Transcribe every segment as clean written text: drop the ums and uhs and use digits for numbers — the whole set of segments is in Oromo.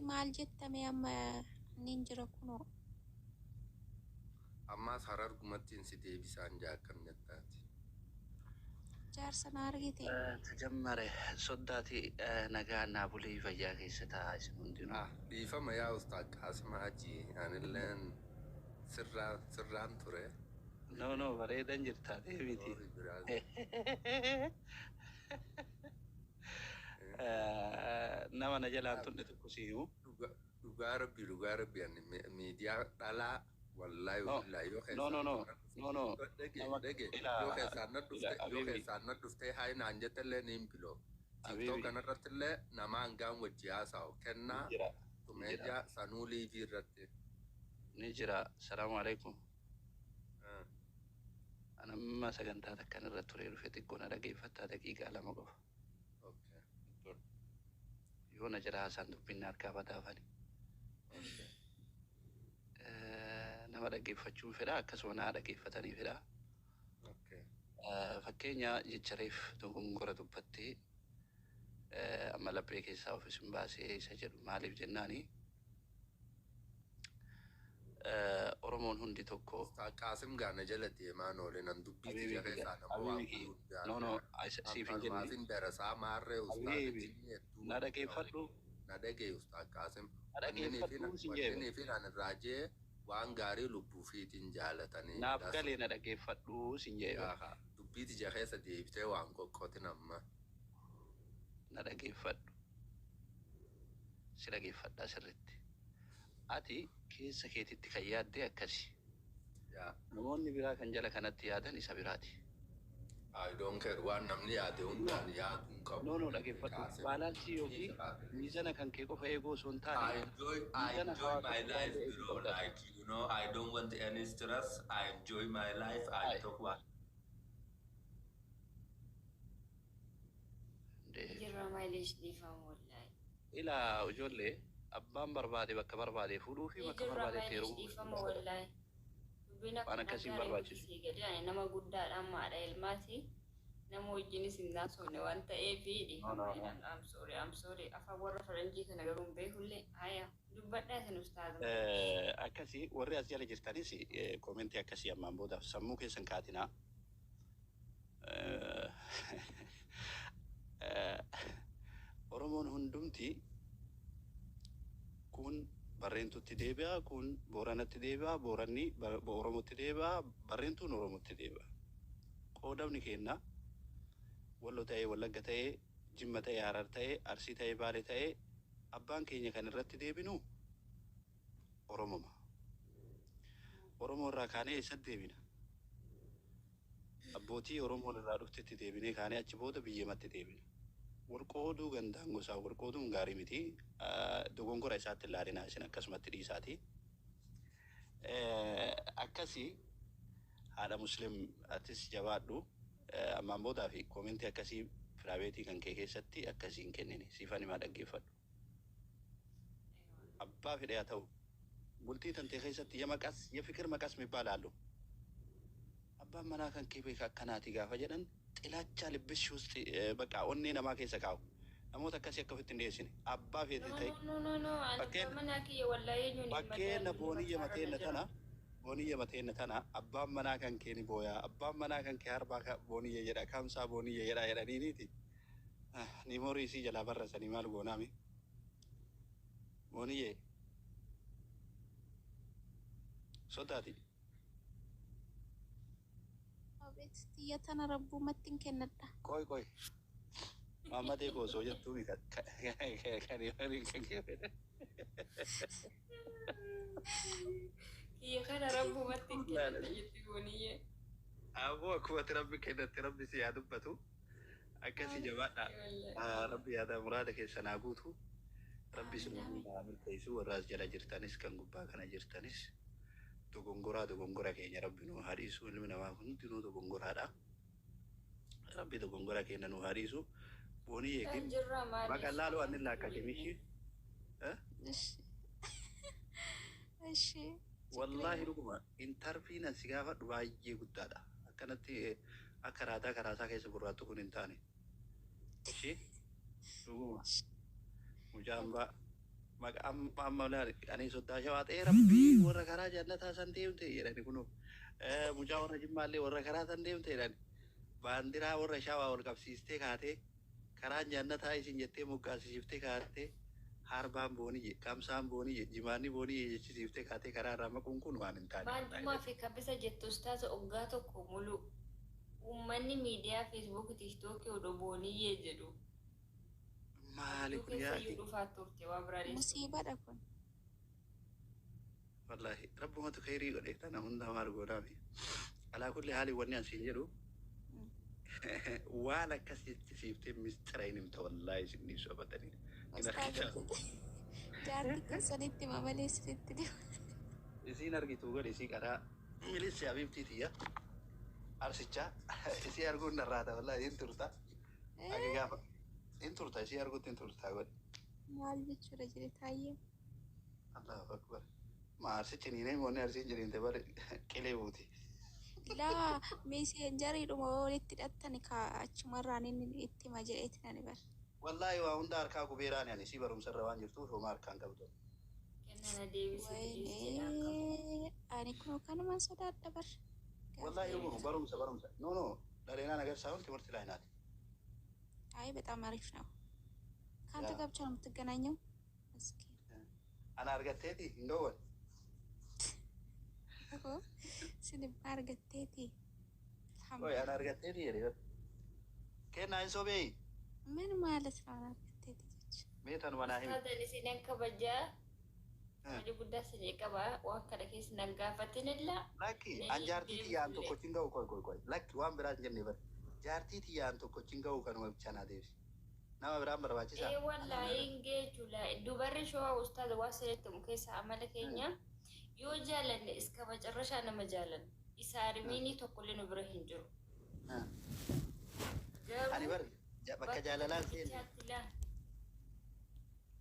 maal jettame amma nin jira kuno amma sarar gumattiin si deebisaan jaakkam jettaati jaarsan argite تجمري صداتي نجا نابولي فياكي ستا اسمه dhiifama yaa ustaad qaasima aji anilleen sirraan ture no bareedan jirta deebiti nama na jalaan tunne tokko siimu dhugaa rabbi ani miidiyaa dhalaa wallahi wallahi yoo keessaan na dhuftee haayinaan jettallee niin biloo tiktoo kanarrattillee namaan gaan wajji haasaa'u kennaa tumeeja sanuu liivii irratti ni jira salaamu alaikum ana ma sagantaa takkan irra ture dhufe xiqqoona dhageeffattaa daqiiqaa lama qofa yoo na jira haasaan dubbinna harkaa bataafani nama dhaggeeffachuun fedha akkasuma naa dhaggeeffatanii fedha fakkeenya jechareef dogongora dubbattee amma laphee keessaa ofis hin baasee isa jedhu maaliif jennaani Oromoon hundi tokko Qaasim gaana jala deemaan oole nan dubbii jabeessaa no siif hin jenne maasin darasaa maarree na dhaggeeffadhu na dhagee ustaad Qaasim dhaggeeffadhu fi naan raajee waan gaarii lubbuu fiitiin jaalatanii naaf galee na dhaggeeffadhu sin jedhe dubbiiti jaheessa deebitee waan qoqqootin amma na dhaggeeffadhu si dhaggeeffadhaa sirritti ati keessa keetitti kan yaadde akkasi namoonni biraa kan jala kanatti yaadan isa biraati I don't care waan namni yaade hundaan yaadun qabu no dhaggeeffadhu baalaansii yookiin miizana kan kee qofa eeguu osoo hin taane I enjoy my life bro like you know I don't want any stress I enjoy my life I talk what jirra maalish dhiifama wallahi ila ijoollee abbaan barbaade bakka barbaade fuudhuu fi bakka barbaade teeruu dhiifama wallahi waan akkasiin barbaachisu nama guddaadhaan maadha ilmaati nama wajjinis hin naasofne waan ta'eefi I'm sorry afaan warra faranjii kana garuu hin beekullee haya dubbadhaa isin ustaaza akkasii warri as jala jirtanis koomentii akkasii ammaan boodaaf sammuu keessan kaatinaa Oromoon hundumti kun barreentutti deebi'a kun booranatti deebi'a booranni oromotti deebi'a barreentuun oromotti deebi'a qoodamni kenna wallo ta'ee wallagga ta'ee jimma ta'ee harar ta'ee arsii ta'ee baale ta'ee abbaan keenya kan irratti deebinu oromoo irraa kaanee eessatti deebina abbootii oromoon irraa dhuftetti deebinee kaanee achi booda biyyamatti deebina warqooduu gandaan gosaa warqooduun gaarii miti dogongora isaatti ilaalinaa isin akkasumatti dhiisaati akkasii haadha muslim atis jabaadhu ammaan boodaa fi koomentii akkasii firaabeetii kan kee keessatti akkasiin kennine siifan himaa dhaggeeffadhu abbaa fedhe haa ta'u bultii tantee keessatti ya fikir maqas mibbaa laallu abbaan manaa kan kee beeka akkanaati gaafa jedhan ilaacha libbisi usti bakka onnee namaa keessa kaa'u namoota akkasii akka ofitti hin dhiyeessine abbaa feete ta'e bakkeena booniyya mateenna tana abbaan manaa kan kee ni booyaa abbaan manaa kan kee harbaa booniyya jedha kamsaa booniyya jedha jedhaniiniiti ni moriisii jalaa barrasanii maal goonaami booniyyee sodaati Abet tiyatana rabbu mattin kennadha. Koy. Mama te ko so jettu mi kan Iya kana rabbu mattin kennadha jetti gooniyye. Abo aku rabbi kennatti rabbi si yadubbatu akkasi jabaadha rabbi yaada muraada keessanaa guutu rabbi sinuu milkeessu warraas jala jirtanis kan gubbaa kana jirtanis dogongora keenya rabbi nu hadisu ilmi namaa hundinuu dogongoraadha rabbi dogongora keenya nu hadisu booni yeekin maqallaalu anilla akka kemishi Eshi wallahi dhuguma intarfiina si gaafadhu baay'ee guddaadha akkanatti akka karaataa keessa burraattu kun hin taane ishee dhuguma mujaambaa amma ani sodaa shawaa ta'ee rabbii warra karaa jannataa san deemte jedhani kunu mucaa warra jimmaallee warra karaa san deemte jedhani baandiraa warra shawaa wal qabsiistee kaatee karaan jannataa isin jettee moggaasisiiftee kaatee harbaan boonii kamsaan boonii jimaanni boonii jechisiiftee kaatee karaa irraa maquun kun waan hin taane. Baantummaa fi kabbisa jettu ustaasa oggaa tokko mulu uummanni miidiyaa feesbuukii tiiktookii odoo boonii jedhu. Maali kun yaati? Musiibadha kun. Wallahi rabbumatu khairii godhe tana hunda maal godhaami. Alaa kulli haali wanni asiin jedhu waan akkas jechisiiftee mistira hin himta wallahi isin dhiisu abatanii. Jaarti kun sanitti mamalee sanitti deema. Isiin argitu godhe isii qaraa milissi abiibtiitiyya. Arsichaa isii arguun narraata wallahi hin turta. Agi gaafa. Inturta isii arguutti inturtaa godhe. Maal jechuudha jedhe taayyee. Allahu akbar. Maarsichi niinee moonni arsiin jedhinte bare qilee buuti. Laa meeseenjariidhuma walitti hidhattani achumarraan inni itti hima jedheeti nani bara. Wallahi waa hunda harkaa kubeeraan ani isii barumsarra waan jirtuuf homaa harkaan qabdu. Waynee ani kun kanumaan sodaadha bara. Wallahi yoomuu barumsa. No dhaleenaan agarsaa'uun timirti laayinaati. አይ በጣም አሪፍ ነው። ካንተ ጋር ብቻ ነው የምትገናኘው? እስኪ አና አርገቴቲ እንደወል እኮ ስንብ አርገቴቲ ወይ አና አርገቴቲ ይሄ ከና እንሶቤ ምን ማለት ነው? አርገቴቲ ሜታን ወላሂ ታደኒ ሲነን ከበጃ ወዲ ጉዳስ ሲቀባ ወከለ ከስ ነጋፈትንላ ላኪ አንጃርቲቲ ያንቶ ኮቺንጋው ቆይ ላኪ ዋን ብራን ጀኔበር jaartiiti yaan tokko cinga'uu kanuma bichaan adeemsi. Nama biraan barbaachisaa? Wallahi ingeejula dubarri shoo ustaaza waa sirriitti keessa amala keenya yoo jaalanne iska macarrashaa nama jaalan isa armiinii tokkollee nu bira hin jiru. Ani bar bakka jaalalaan seenu.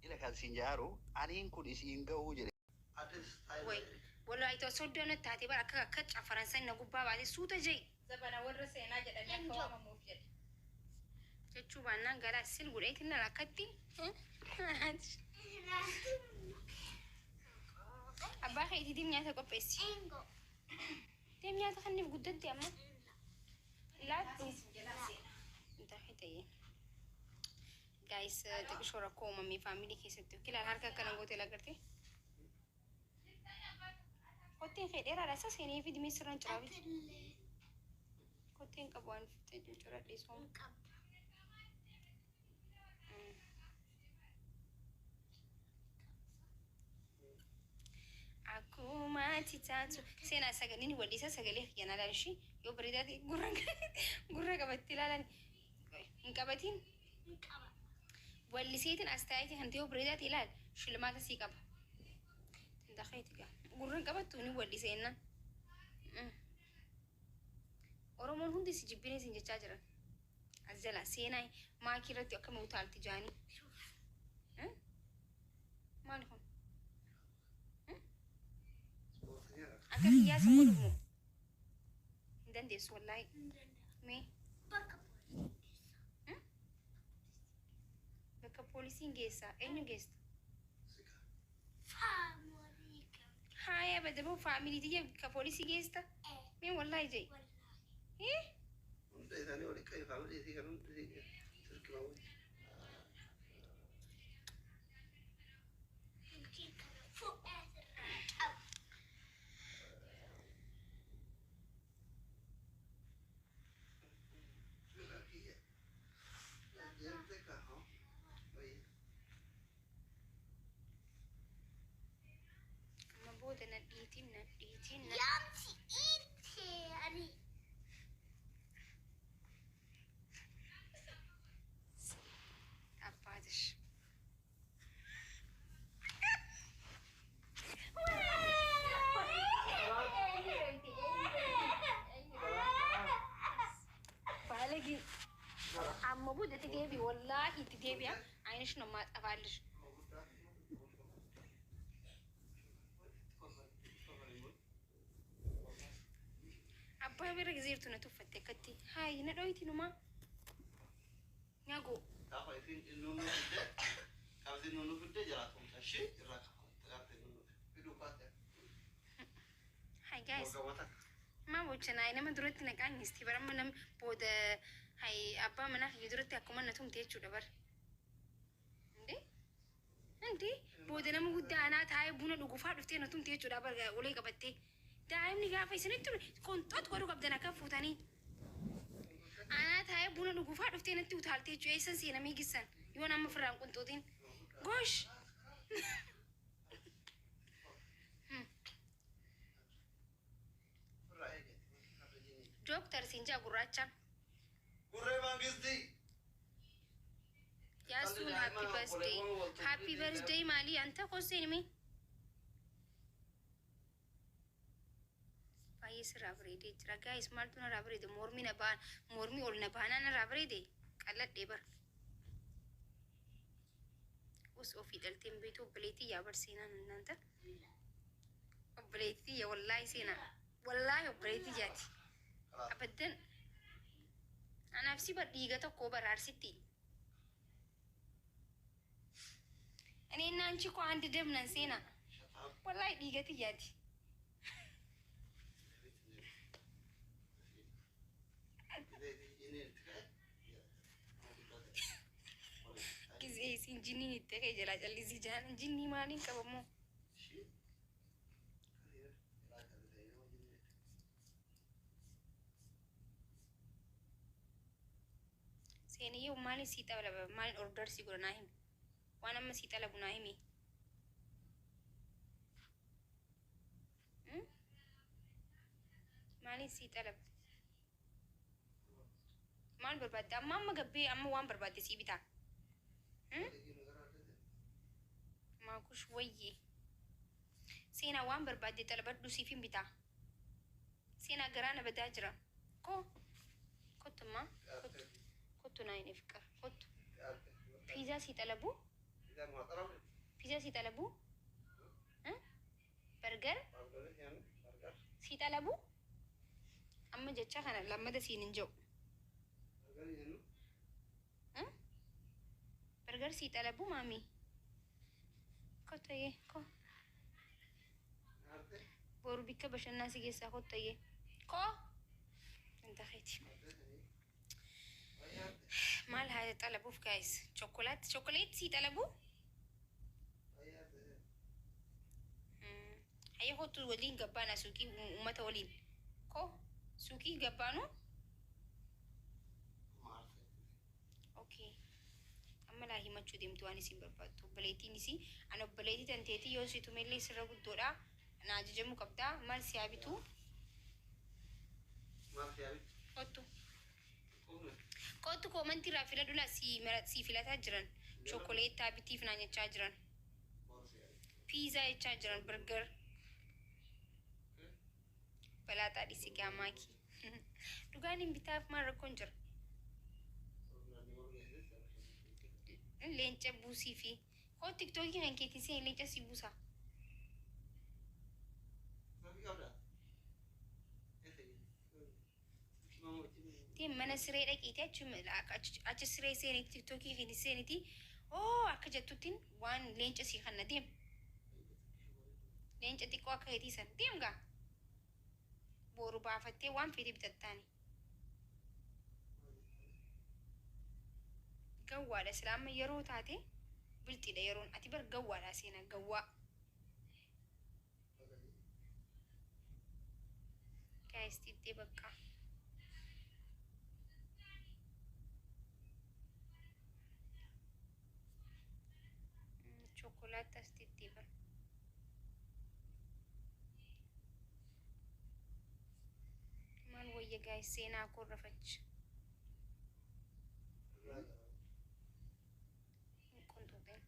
Ila kan siin jaaru aniin kun isiin ga'uu jedhe. Wallahi itoo soddona taate bara akka cafaransan na gubbaa baate suuta jee. Zabana warra seenaa jedhanii akka waamamuuf jedhe. Jechuu baannaan garaa sil godheetiin na rakkatti. Abbaa keetiitiif nyaata qopheessi. Deem nyaata kanniif guddatti amma. Laattu. Intarhee ta'ee. Gaayis xiqqishoo rakkoo uumamee faamilii keessatti yookiin harka akkana gootee lagartee. Kotteen kee dheeraadha isa seenee fi dimee sirraan ciraa biti. Kotteen qabu waan fittee jechuudha dhiisuun. Akkuma ati taatu seenaa sagaleen wallisaa sagalee yana laalshi yoo bareedaati gurra qabatti ilaalan hin qabatiin walliseetiin astaayitii kan ta'e yoo bareedaati ilaal shilmaata sii qaba. Tindaqeeti gaa gurra qabattu ni walliseenna. Oromoon hundi si jibbinee sin jechaa jiran. As jala seenaa maakii irratti akkama utaalti jaanii. Maali kun? Akka kiyyaa sin godhumu. Hin dandeessu wallaahi. Mee? Bakka poolisiin geessaa. Eenyu geesta? Haya badaboo faamilii tiyya ka poolisii geesta? Mee wallaahi jee? Maboda na dhiitiin. Yamsi ite ani. Abbatish. Balagi. Amma bude ta debi wallahi ta debi ainihin nan ma tsafalish. Abba bira gizirtu na tuffatte katti. Hai na doyti numa. Nyago. Kaartiin nu fidde jiraatu tashee irraa kafalte kaartiin nu fiduu baate. Hi guys. Wagawata. Ma bochana ina ma duratti na qaanyisti baramma nam booda hay abbaa manaa fi duratti akkuma na tumte jechuudha bar. Indi booda nama guddaa anaa taa'ee buna dhuguufaa dhuftee na tumte jechuudha bar ulee qabattee. Daa'imni gaafa isinitti qonxoot godhuu qabdan akka fuutanii. Anaa taa'ee buna dhuguufaa dhuftee natti utaaltee jechuudha eessan seenamee gissan yoo nama firraan qonxootiin. Gosh! Doktor Sinja Gurracha. Gurree mangisti. Yasun happy birthday. Happy birthday Mali anta kosin mi. Fayis rabrede. Jira guys maltu na rabrede mormi na ban mormi ol na bana na rabrede. Qallat debar. Us ofi daltem beetu bleti ya barsina nanta. Bleti ya wallahi sina. Wallahi bleti jati. Abadan أنا بسيب الدقيقة تكوبر عرستي أنا إن أنشكو عندي دم نسينا والله دقيقة تجاتي كذي سين جني تكي جلا جلي زيجان جني ماني كبمو سيني يوم مالي سيتا ولا مالي أوردر سيقول ناهم وانا ما سيتا لابو ناهمي مالي سيتا لاب مال برباد أما ما قبي أما وان برباد سيبتا ماكو شوية سينا وان برباد تلبات دوسي فين بتا سينا قرانا بداجرة كنت ما كنت ناين افكر كنت بيزا سيتلبو بيزا سيتلبو برجر سيتلبو أما جتشا خنا لما ده سينجو برجر سيتلبو مامي كنت يه كو بورو بيكا باش الناس يجيسا كنت يه كو انت خيتي مال هذا طلبوه في كايس شوكولات سي طلبوه هي خطو ولين قبانا سوكي ومتا ولين كو سوكي قبانو اوكي اما لا هي ما تشو ديمتو اني سين برباتو بليتي نسي انا بليتي تنتيتي يوسي تملي سرقو الدورة انا عججمو قبدا مال سيابتو مال سيابت خطو كنت كومنتي رافيلا دولا سي فيلا تاجرن شوكولاتة تابتي فنانية تاجرن بيزا تاجرن برجر بلا تادي سيكاماكي دوغاني بتاف مرة كونجر لينجا بوسي في هو تيك توكي هنكيتي سي لينجا سي بوسا تيم من سرير إيتي أتش سرير سيني تيك توكي في سينتي أوه أكجتوتين وان لينج أسي خنا ديم لينج أتي كوا كهدي سن ديم غا بورو بافتي وان فيدي بتتاني جوا الإسلام يرو تاتي بلتي ده يرون أتبر جوا لا سينا جوا كايستي تبقى شوكولاتة ستيبر مال ويا جاي سينا كورة فتش كنتو دين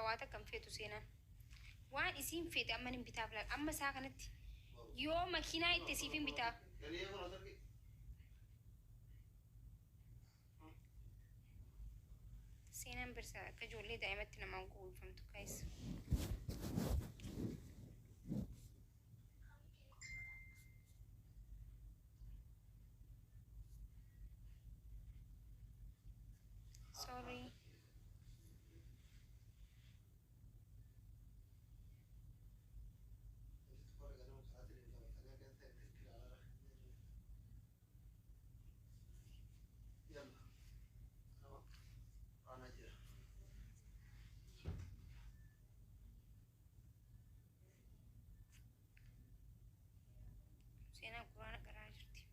bakka kan feetu seenaan waan isiin feete amma hin bitaaf laal amma isaa kanatti yoo makiinaa itti siif hin bitaaf seenaan birsa akka ijoollee daa'imatti namaan gowwoomfamtu kaayisa. Sorry. Seenaa quraana qaraa jirti.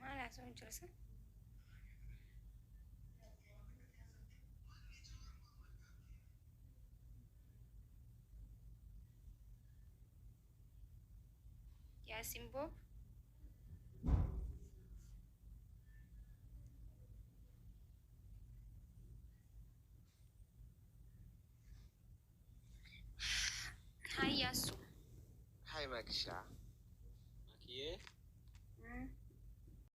Maal haasa'u hin jiru san? Yaasin Boob. Hai Yaasu. Hai Maksha. Makie.